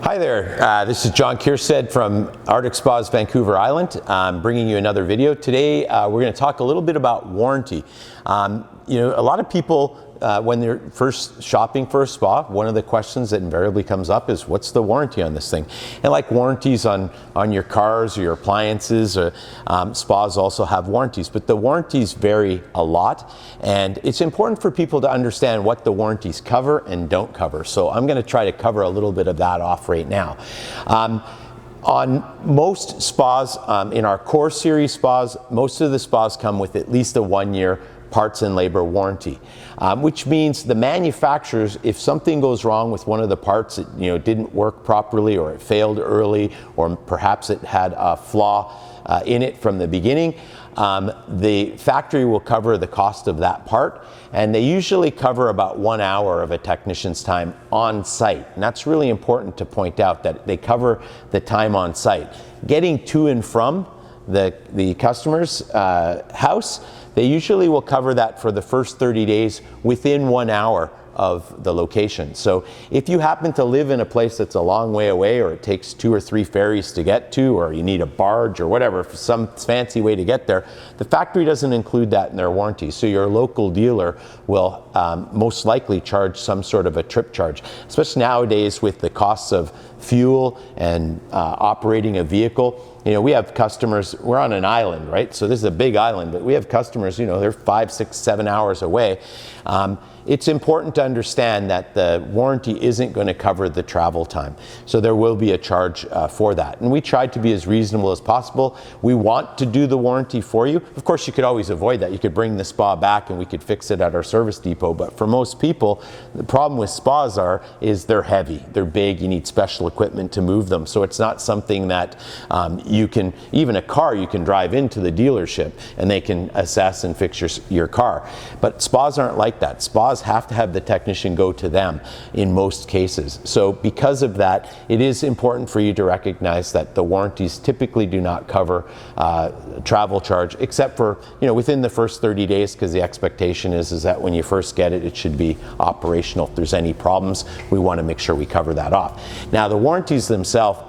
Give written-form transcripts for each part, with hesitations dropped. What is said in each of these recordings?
Hi there, this is John Kierstead from Arctic Spas Vancouver Island. I'm bringing you another video. Today we're going to talk a little bit about warranty. A lot of people when they're first shopping for a spa, one of the questions that invariably comes up is what's the warranty on this thing? And like warranties on your cars or your appliances, spas also have warranties, but the warranties vary a lot, and it's important for people to understand what the warranties cover and don't cover. So I'm going to try to cover a little bit of that off right now. On most spas, in our core series spas, most of the spas come with at least a 1-year parts and labor warranty, which means the manufacturers, if something goes wrong with one of the parts, it didn't work properly, or it failed early, or perhaps it had a flaw in it from the beginning, the factory will cover the cost of that part, and they usually cover about 1 hour of a technician's time on site. And that's really important to point out, that they cover the time on site. Getting to and from the customer's house, they usually will cover that for the first 30 days within 1 hour of the location. So if you happen to live in a place that's a long way away, or it takes 2 or 3 ferries to get to, or you need a barge or whatever, for some fancy way to get there, the factory doesn't include that in their warranty. So your local dealer will most likely charge some sort of a trip charge, especially nowadays with the costs of fuel and operating a vehicle. We have customers, we're on an island, right? So this is a big island, but we have customers, they're 5, 6, 7 hours away. It's important to understand that the warranty isn't going to cover the travel time. So there will be a charge for that. And we tried to be as reasonable as possible. We want to do the warranty for you. Of course, you could always avoid that. You could bring the spa back and we could fix it at our service depot. But for most people, the problem with spas is they're heavy, they're big, you need special equipment to move them. So it's not something that you can, even a car, you can drive into the dealership and they can assess and fix your car. But spas aren't like that. Spas have to have the technician go to them in most cases. So because of that, it is important for you to recognize that the warranties typically do not cover travel charge, except for within the first 30 days, because the expectation is that when you first get it, it should be operational. If there's any problems, we want to make sure we cover that off. Now, the warranties themselves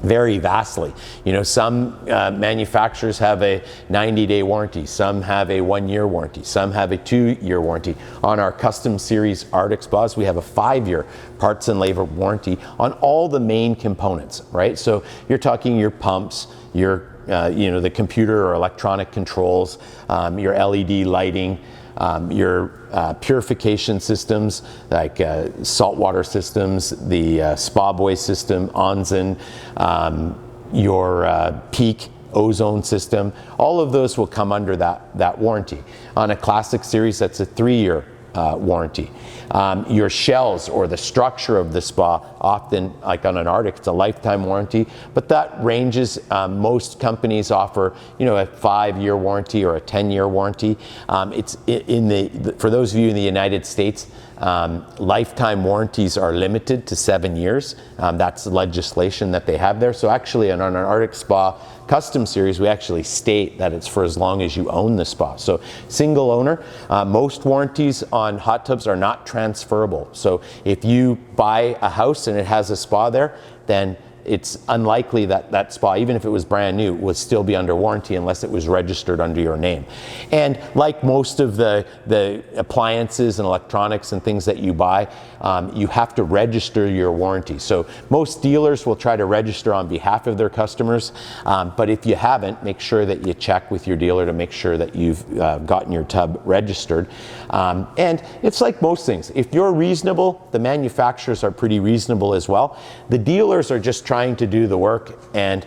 vary vastly. Some manufacturers have a 90-day warranty, some have a 1-year warranty, some have a 2-year warranty. On our custom series Arctic Spas, we have a 5-year parts and labor warranty on all the main components, right? So you're talking your pumps, your the computer or electronic controls, your LED lighting, your purification systems like saltwater systems, the Spa Boy system, Onsen, your Peak ozone system, all of those will come under that warranty. On a classic series, that's a 3-year warranty. Your shells or the structure of the spa, often like on an Arctic, it's a lifetime warranty, but that ranges. Most companies offer a 5-year warranty or a 10-year warranty. It's for those of you in the United States, lifetime warranties are limited to 7 years. That's legislation that they have there. So actually on an Arctic Spa custom series, we actually state that it's for as long as you own the spa. So single owner. Most warranties on hot tubs are not transferable. So if you buy a house and it has a spa there, then it's unlikely that that spa, even if it was brand new, would still be under warranty unless it was registered under your name. And like most of the appliances and electronics and things that you buy, you have to register your warranty. So most dealers will try to register on behalf of their customers, but if you haven't, make sure that you check with your dealer to make sure that you've gotten your tub registered. And it's like most things. If you're reasonable, the manufacturers are pretty reasonable as well. The dealers are just trying to do the work, and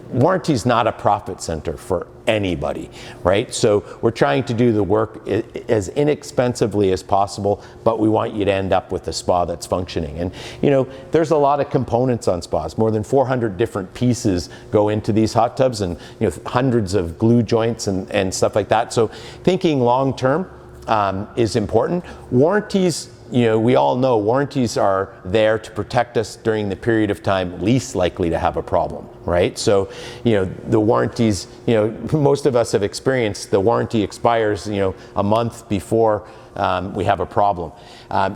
warranty is not a profit center for anybody, right? So we're trying to do the work as inexpensively as possible, but we want you to end up with a spa that's functioning. And there's a lot of components on spas. More than 400 different pieces go into these hot tubs, and hundreds of glue joints and stuff like that. So thinking long term is important. Warranties we all know warranties are there to protect us during the period of time least likely to have a problem, right? So, the warranties, most of us have experienced the warranty expires, a month before we have a problem.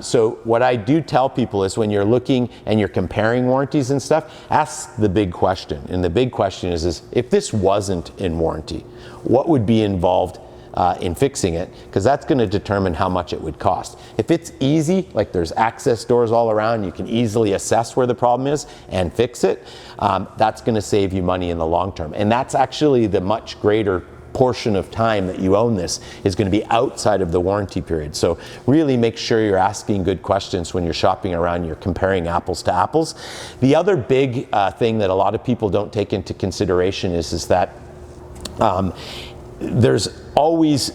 So what I do tell people is when you're looking and you're comparing warranties and stuff, ask the big question. And the big question is if this wasn't in warranty, what would be involved in fixing it? Because that's going to determine how much it would cost. If it's easy, like there's access doors all around, you can easily assess where the problem is and fix it, that's going to save you money in the long term. And that's actually the much greater portion of time that you own this is going to be outside of the warranty period. So really make sure you're asking good questions when you're shopping around, you're comparing apples to apples. The other big thing that a lot of people don't take into consideration is that there's always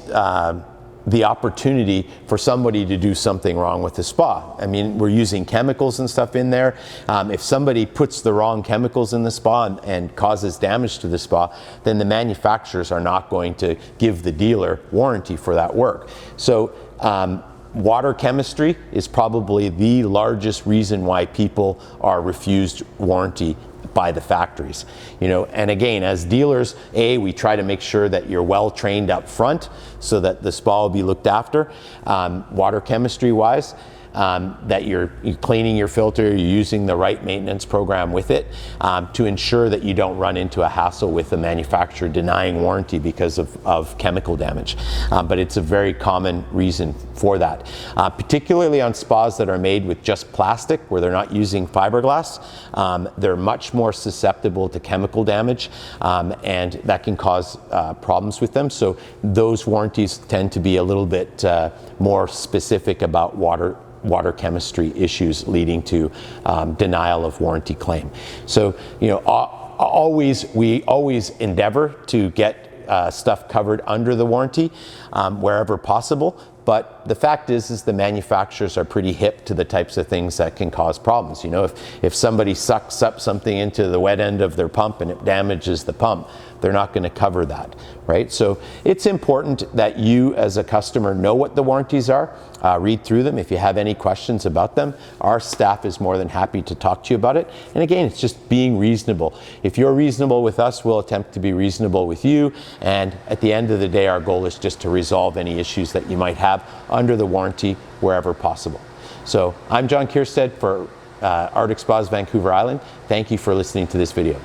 the opportunity for somebody to do something wrong with the spa. I mean, we're using chemicals and stuff in there. If somebody puts the wrong chemicals in the spa and causes damage to the spa, then the manufacturers are not going to give the dealer warranty for that work. So water chemistry is probably the largest reason why people are refused warranty by the factories. And again, as dealers, we try to make sure that you're well trained up front so that the spa will be looked after, water chemistry wise, that you're cleaning your filter, you're using the right maintenance program with it to ensure that you don't run into a hassle with the manufacturer denying warranty because of chemical damage. But it's a very common reason for that. Particularly on spas that are made with just plastic, where they're not using fiberglass, they're much more susceptible to chemical damage, and that can cause problems with them. So those warranties tend to be a little bit more specific about water chemistry issues leading to denial of warranty claim. So, we always endeavor to get stuff covered under the warranty wherever possible. But the fact is the manufacturers are pretty hip to the types of things that can cause problems. If somebody sucks up something into the wet end of their pump and it damages the pump, they're not going to cover that, right? So it's important that you as a customer know what the warranties are, read through them. If you have any questions about them, our staff is more than happy to talk to you about it. And again, it's just being reasonable. If you're reasonable with us, we'll attempt to be reasonable with you. And at the end of the day, our goal is just to resolve any issues that you might have under the warranty wherever possible. So I'm John Kierstead for Arctic Spas Vancouver Island. Thank you for listening to this video.